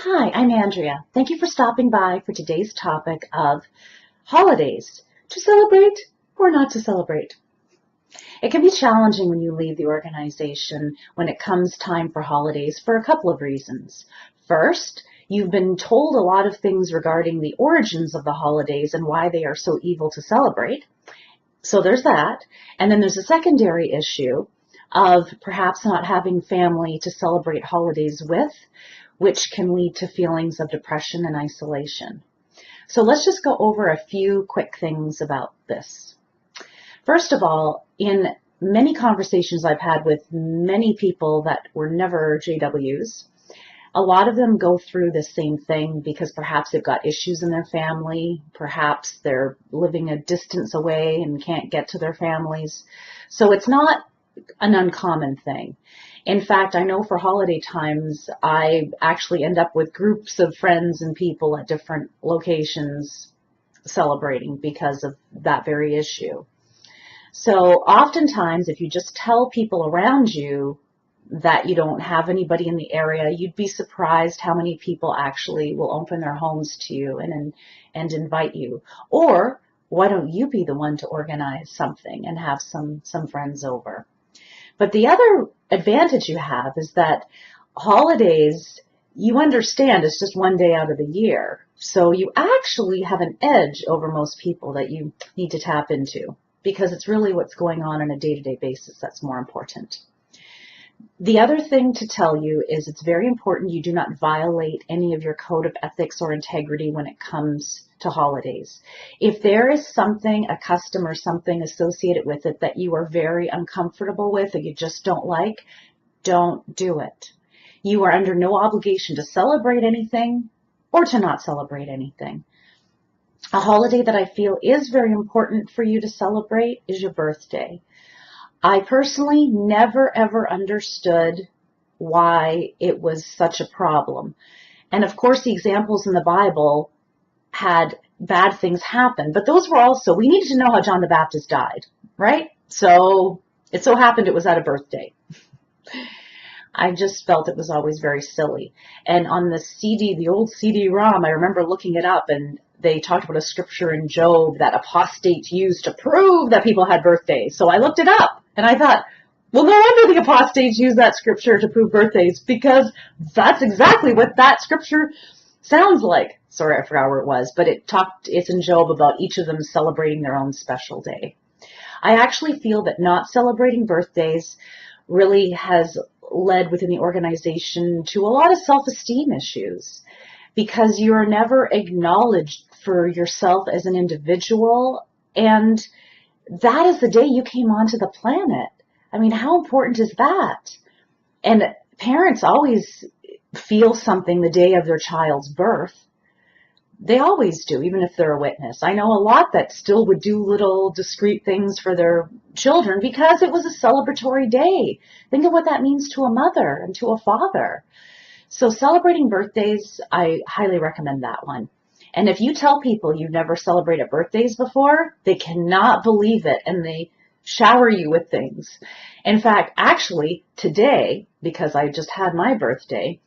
Hi, I'm Andrea. Thank you for stopping by for today's topic of holidays, to celebrate or not to celebrate. It can be challenging when you leave the organization when it comes time for holidays for a couple of reasons. First, you've been told a lot of things regarding the origins of the holidays and why they are so evil to celebrate. So there's that. And then there's a secondary issue of perhaps not having family to celebrate holidays with, which can lead to feelings of depression and isolation. So let's just go over a few quick things about this. First of all, in many conversations I've had with many people that were never JWs, a lot of them go through the same thing because perhaps they've got issues in their family, perhaps they're living a distance away and can't get to their families. So it's not an uncommon thing. In fact, I know for holiday times, I actually end up with groups of friends and people at different locations celebrating because of that very issue. So oftentimes, if you just tell people around you that you don't have anybody in the area, you'd be surprised how many people actually will open their homes to you and invite you. Or why don't you be the one to organize something and have some friends over? But the other advantage you have is that holidays, you understand it's just one day out of the year. So you actually have an edge over most people that you need to tap into because it's really what's going on a day-to-day basis that's more important. The other thing to tell you is it's very important you do not violate any of your code of ethics or integrity when it comes to holidays. If there is something, a custom or something associated with it that you are very uncomfortable with or you just don't like, don't do it. You are under no obligation to celebrate anything or to not celebrate anything. A holiday that I feel is very important for you to celebrate is your birthday. I personally never ever understood why it was such a problem. And of course, the examples in the Bible had bad things happen, but those were also, we needed to know how John the Baptist died, right? So it so happened it was at a birthday. I just felt it was always very silly. And on the CD, the old CD-ROM, I remember looking it up and they talked about a scripture in Job that apostates used to prove that people had birthdays. So I looked it up and I thought, well, no wonder the apostates use that scripture to prove birthdays because that's exactly what that scripture sounds like. Sorry, I forgot where it was, but it's in Job about each of them celebrating their own special day. I actually feel that not celebrating birthdays really has led within the organization to a lot of self-esteem issues because you are never acknowledged for yourself as an individual, and that is the day you came onto the planet. I mean, how important is that? And parents always feel something the day of their child's birth. They always do, even if they're a witness. I know a lot that still would do little discreet things for their children because it was a celebratory day. Think of what that means to a mother and to a father. So celebrating birthdays, I highly recommend that one. And if you tell people you've never celebrated birthdays before, they cannot believe it and they shower you with things. In fact, actually today, because I just had my birthday,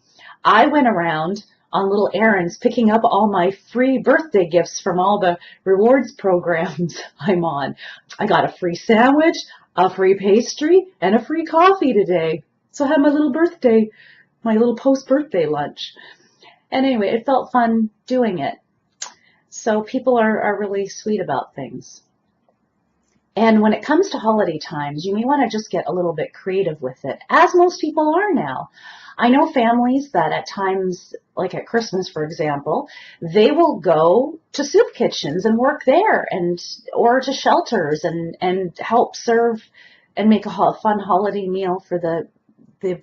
I went around on little errands picking up all my free birthday gifts from all the rewards programs I'm on. I got a free sandwich, a free pastry, and a free coffee today. So I had my little post-birthday lunch. And anyway, it felt fun doing it. So people are really sweet about things. And when it comes to holiday times, you may want to just get a little bit creative with it, as most people are now. I know families that at times, like at Christmas, for example, they will go to soup kitchens and work there or to shelters and help serve and make a fun holiday meal for the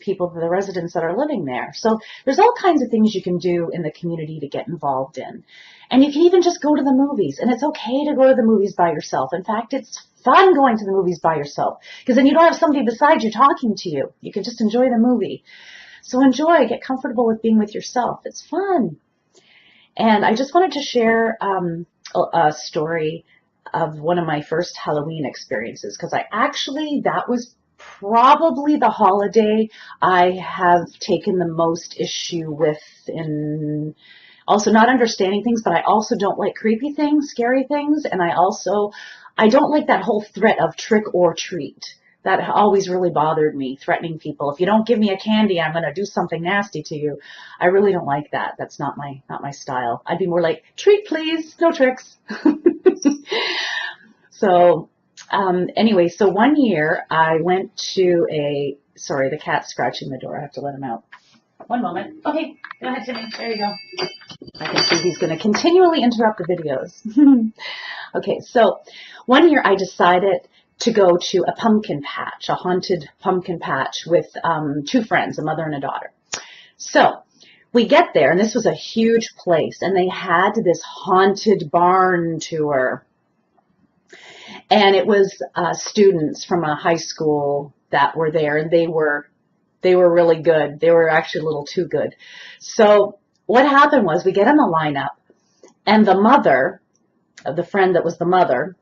people, the residents that are living there. So there's all kinds of things you can do in the community to get involved in. And you can even just go to the movies, and it's okay to go to the movies by yourself. In fact, it's fun going to the movies by yourself because then you don't have somebody beside you talking to you. You can just enjoy the movie. So enjoy, get comfortable with being with yourself. It's fun. And I just wanted to share a story of one of my first Halloween experiences because that was probably the holiday I have taken the most issue with, in also not understanding things, but I also don't like creepy things, scary things, and I don't like that whole threat of trick or treat. That always really bothered me, threatening people. If you don't give me a candy, I'm going to do something nasty to you. I really don't like that. That's not my style. I'd be more like, treat please, no tricks. So anyway, so one year I went to sorry, the cat's scratching the door. I have to let him out. One moment. Okay, go ahead, Timmy. There you go. I can see he's going to continually interrupt the videos. Okay, so one year I decided to go to a pumpkin patch, a haunted pumpkin patch with two friends, a mother and a daughter. So we get there, and this was a huge place, and they had this haunted barn tour. And it was students from a high school that were there, and they were really good. They were actually a little too good. So what happened was we get in the lineup, and the mother, the friend that was the mother,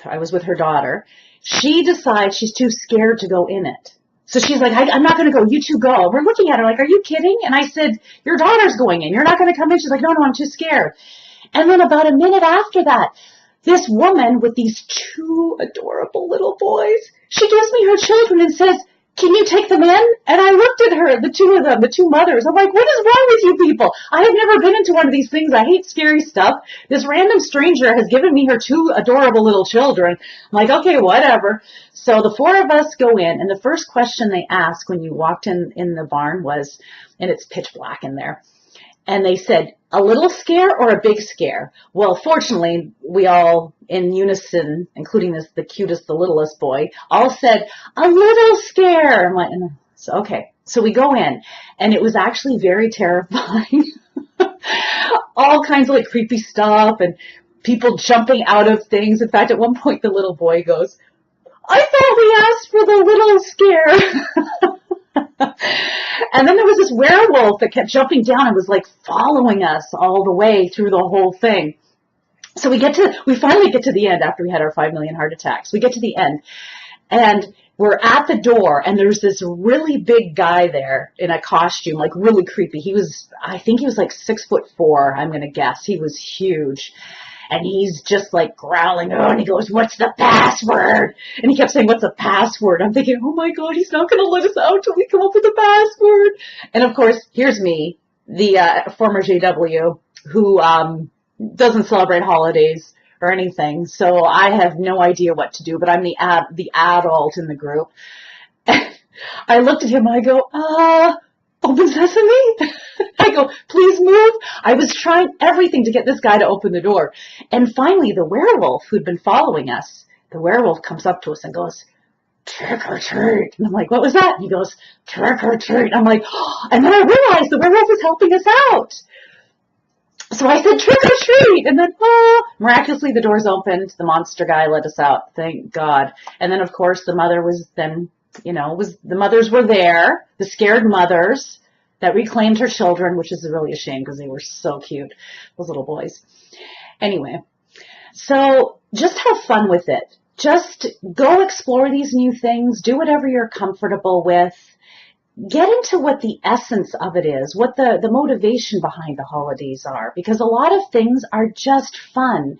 I was with her daughter, she decides she's too scared to go in it. So she's like, I'm not going to go. You two go. We're looking at her like, are you kidding? And I said, your daughter's going in. You're not going to come in. She's like, no, I'm too scared. And then about a minute after that, this woman with these two adorable little boys, she gives me her children and says, can you take them in? And I looked at her, the two of them, the two mothers. I'm like, what is wrong with you people? I have never been into one of these things. I hate scary stuff. This random stranger has given me her two adorable little children. I'm like, okay, whatever. So the four of us go in, and the first question they ask when you walked in the barn was, and it's pitch black in there, and they said, a little scare or a big scare? Well, fortunately, we all, in unison, including the cutest, the littlest boy, all said, a little scare. I'm like, so, okay. So we go in, and it was actually very terrifying. All kinds of like creepy stuff and people jumping out of things. In fact, at one point, the little boy goes, I thought we asked for the little scare. And then there was this werewolf that kept jumping down and was like following us all the way through the whole thing. So we finally get to the end after we had our 5 million heart attacks. We get to the end, and we're at the door, and there's this really big guy there in a costume, like really creepy. I think he was like 6'4", I'm going to guess. He was huge. And he's just like growling, and he goes, what's the password? And he kept saying, what's the password? I'm thinking, oh my God, he's not going to let us out till we come up with a password. And of course, here's me, the former JW, who doesn't celebrate holidays or anything. So I have no idea what to do, but I'm the adult in the group. And I looked at him and I go, open sesame? I go, please move. I was trying everything to get this guy to open the door. And finally, the werewolf who'd been following us, the werewolf comes up to us and goes, trick or treat. And I'm like, what was that? And he goes, trick or treat. I'm like, oh. And then I realized the werewolf was helping us out. So I said, trick or treat. And then, miraculously, the doors opened. The monster guy let us out. Thank God. And then, of course, the mother was then, the mothers were there, the scared mothers that reclaimed her children, which is really a shame because they were so cute, those little boys. Anyway, so just have fun with it. Just go explore these new things. Do whatever you're comfortable with. Get into what the essence of it is, what the motivation behind the holidays are, because a lot of things are just fun.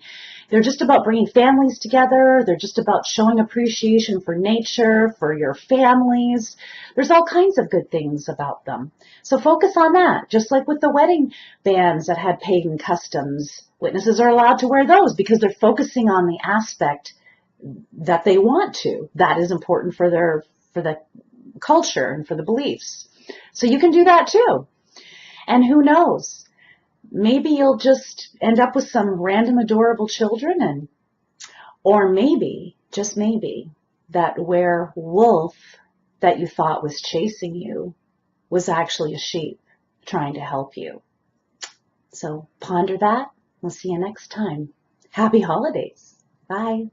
They're just about bringing families together. They're just about showing appreciation for nature, for your families. There's all kinds of good things about them. So focus on that, just like with the wedding bands that had pagan customs. Witnesses are allowed to wear those because they're focusing on the aspect that they want to. That is important for the culture and for the beliefs. So you can do that too. And who knows? Maybe you'll just end up with some random adorable children, or maybe, just maybe, that werewolf that you thought was chasing you was actually a sheep trying to help you. So ponder that. We'll see you next time. Happy holidays. Bye.